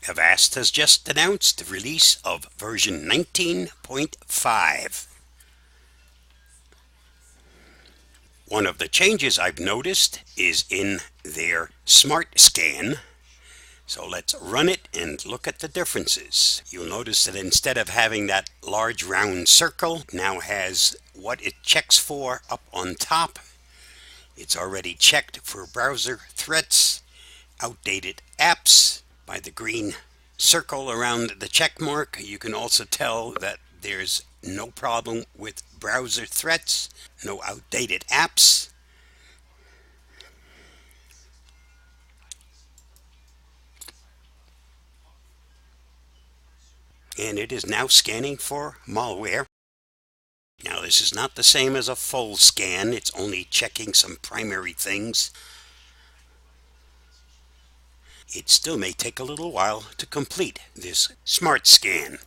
Avast has just announced the release of version 19.5. One of the changes I've noticed is in their Smart Scan. So let's run it and look at the differences. You'll notice that instead of having that large round circle, it now has what it checks for up on top. It's already checked for browser threats, outdated apps by the green circle around the check mark. You can also tell that there's no problem with browser threats, no outdated apps. And it is now scanning for malware. Now this is not the same as a full scan, it's only checking some primary things. It still may take a little while to complete this smart scan.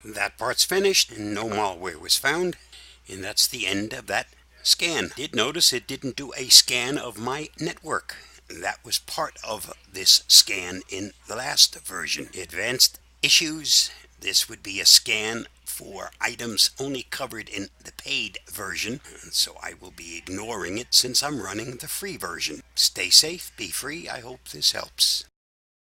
That part's finished and no malware was found, and that's the end of that scan. Did notice it didn't do a scan of my network. That was part of this scan in the last version. Advanced issues. This would be a scan for items only covered in the paid version, so I will be ignoring it since I'm running the free version. Stay safe, be free. I hope this helps.